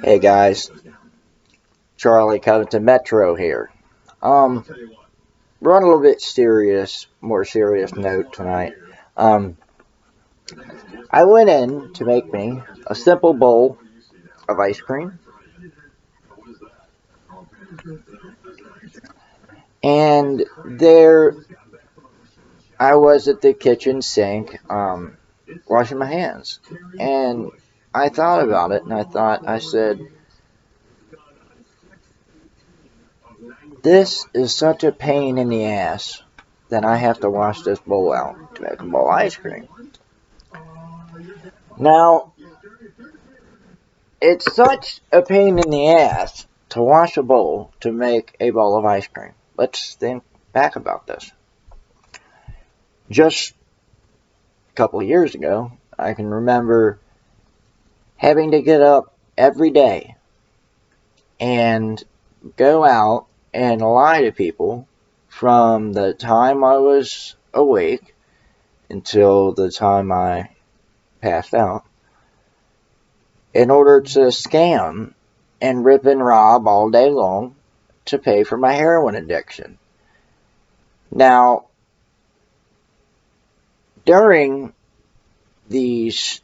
Hey guys, Charlie Covington Metro here. Um, we're on a little bit more serious note tonight. Um, I went in to make me a simple bowl of ice cream, and there I was at the kitchen sink, washing my hands, and I thought about it, and I said, this is such a pain in the ass that I have to wash this bowl out to make a bowl of ice cream. Now, it's such a pain in the ass to wash a bowl to make a bowl of ice cream. Let's think back about this. Just a couple of years ago, I can remember having to get up every day and go out and lie to people from the time I was awake until the time I passed out in order to scam and rip and rob all day long to pay for my heroin addiction. Now, during these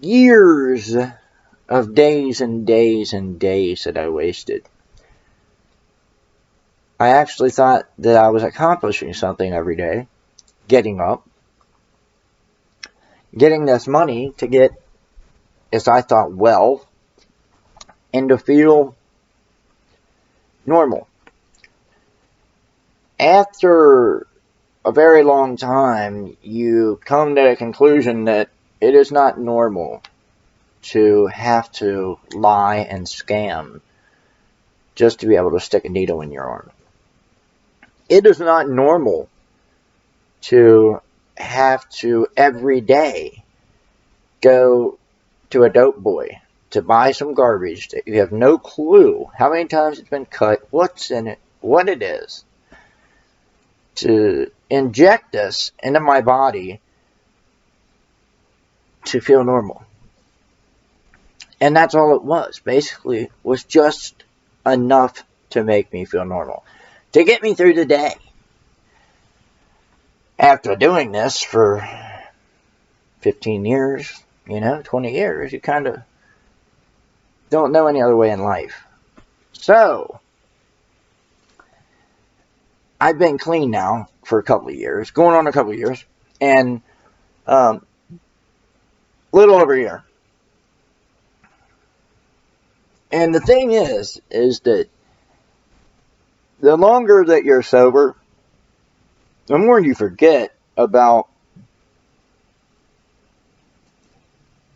years of days and days and days that I wasted, I actually thought that I was accomplishing something every day, getting up, getting this money to get, as I thought, well, and to feel normal. After a very long time, you come to the conclusion that it is not normal to have to lie and scam just to be able to stick a needle in your arm. It is not normal to have to every day go to a dope boy to buy some garbage that you have no clue how many times it's been cut, what's in it, what it is, to inject this into my body to feel normal. And that's all it was. Basically, was just enough to make me feel normal, to get me through the day. After doing this for 15 years, 20 years, you kind of don't know any other way in life. So, I've been clean now for a couple of years, going on a couple of years, and little over a year. And the thing is that the longer that you're sober, the more you forget about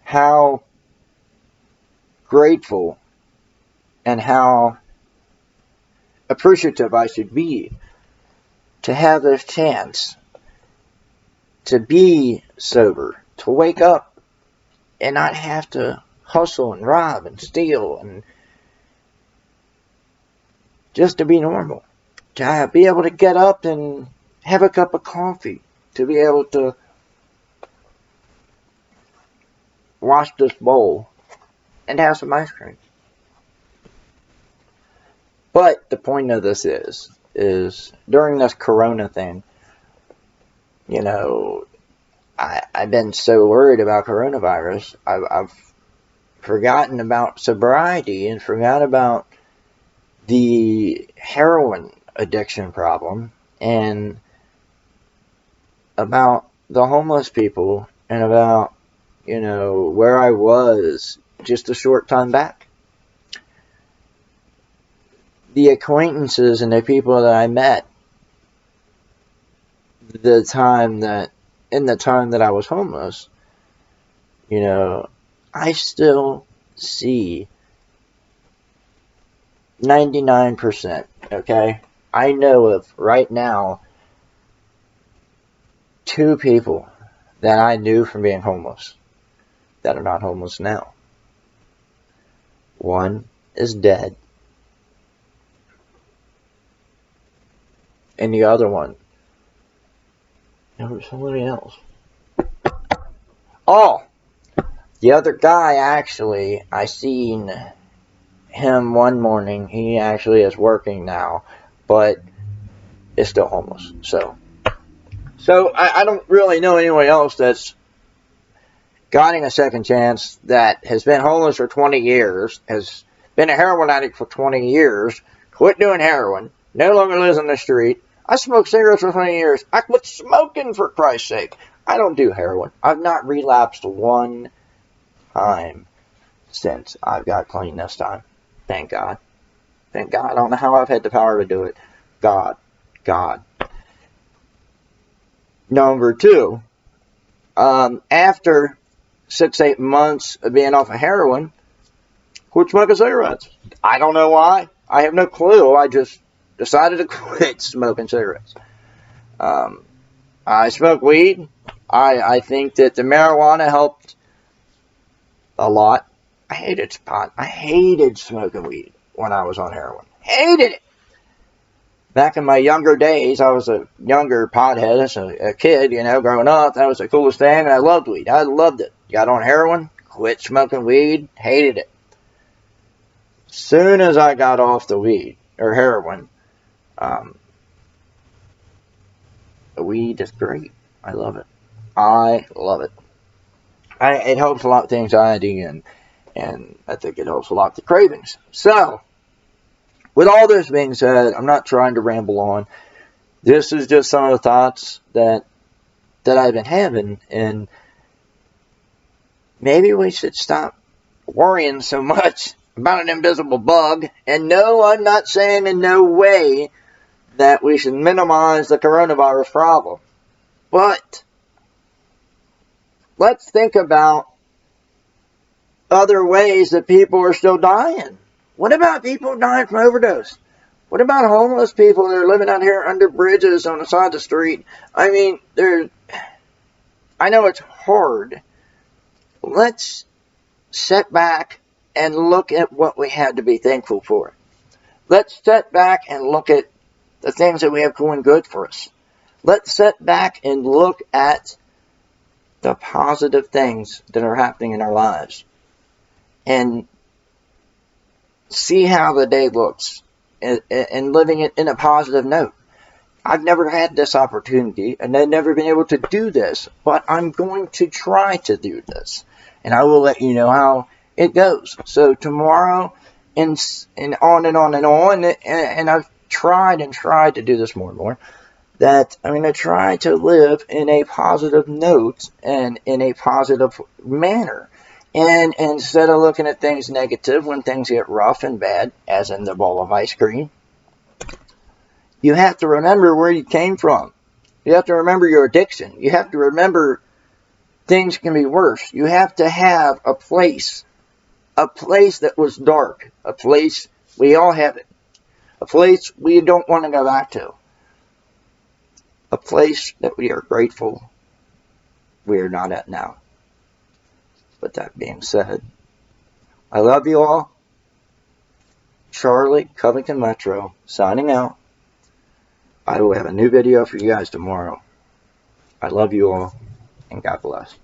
how grateful and how appreciative I should be to have this chance to be sober, to wake up and not have to hustle and rob and steal, and just to be normal, to be able to get up and have a cup of coffee, to be able to wash this bowl and have some ice cream. But the point of this is during this corona thing, I've been so worried about coronavirus, I've forgotten about sobriety and forgot about the heroin addiction problem and about the homeless people and about, where I was just a short time back. The acquaintances and the people that I met in the time that I was homeless, I still see 99%, okay? I know of right now 2 people that I knew from being homeless that are not homeless now. One is dead, and the other one, there was somebody else. Oh, The other guy, actually, I seen him one morning. He actually is working now, but is still homeless. So I don't really know anyone else that's gotten a second chance that has been homeless for 20 years, has been a heroin addict for 20 years, quit doing heroin, no longer lives on the street. I smoked cigarettes for 20 years. I quit smoking, for Christ's sake. I don't do heroin. I've not relapsed one time since I've got clean this time. Thank God. Thank God. I don't know how I've had the power to do it. God. Number two, after 6-8 months of being off of heroin, quit smoking cigarettes. I don't know why. I have no clue. I just decided to quit smoking cigarettes. I smoke weed. I think that the marijuana helped a lot. I hated pot. I hated smoking weed when I was on heroin. Hated it. Back in my younger days, I was a younger pothead as a kid, growing up. That was the coolest thing, and I loved weed. I loved it. Got on heroin, quit smoking weed, hated it. Soon as I got off the weed, or heroin, weed is great. I love it. I love it. It helps a lot with anxiety, and I think it helps a lot with the cravings. So, with all this being said, I'm not trying to ramble on. This is just some of the thoughts that I've been having, and maybe we should stop worrying so much about an invisible bug. And no, I'm not saying in no way that we should minimize the coronavirus problem. But let's think about other ways that people are still dying. What about people dying from overdose? What about homeless people that are living out here under bridges on the side of the street? I mean, I know it's hard. Let's sit back and look at what we have to be thankful for. Let's sit back and look at the things that we have going good for us. Let's sit back and look at the positive things that are happening in our lives. And see how the day looks, and living it in a positive note. I've never had this opportunity, and I've never been able to do this, but I'm going to try to do this, and I will let you know how it goes. So tomorrow, and on and on and on, and I've tried to do this more and more, that I'm going to try to live in a positive note and in a positive manner. And instead of looking at things negative when things get rough and bad, as in the bowl of ice cream, you have to remember where you came from. You have to remember your addiction. You have to remember things can be worse. You have to have a place that was dark, a place, we all have it, a place we don't want to go back to, a place that we are grateful we are not at now. With that being said, I love you all. Charlie, Covington Metro, signing out. I will have a new video for you guys tomorrow. I love you all, and God bless.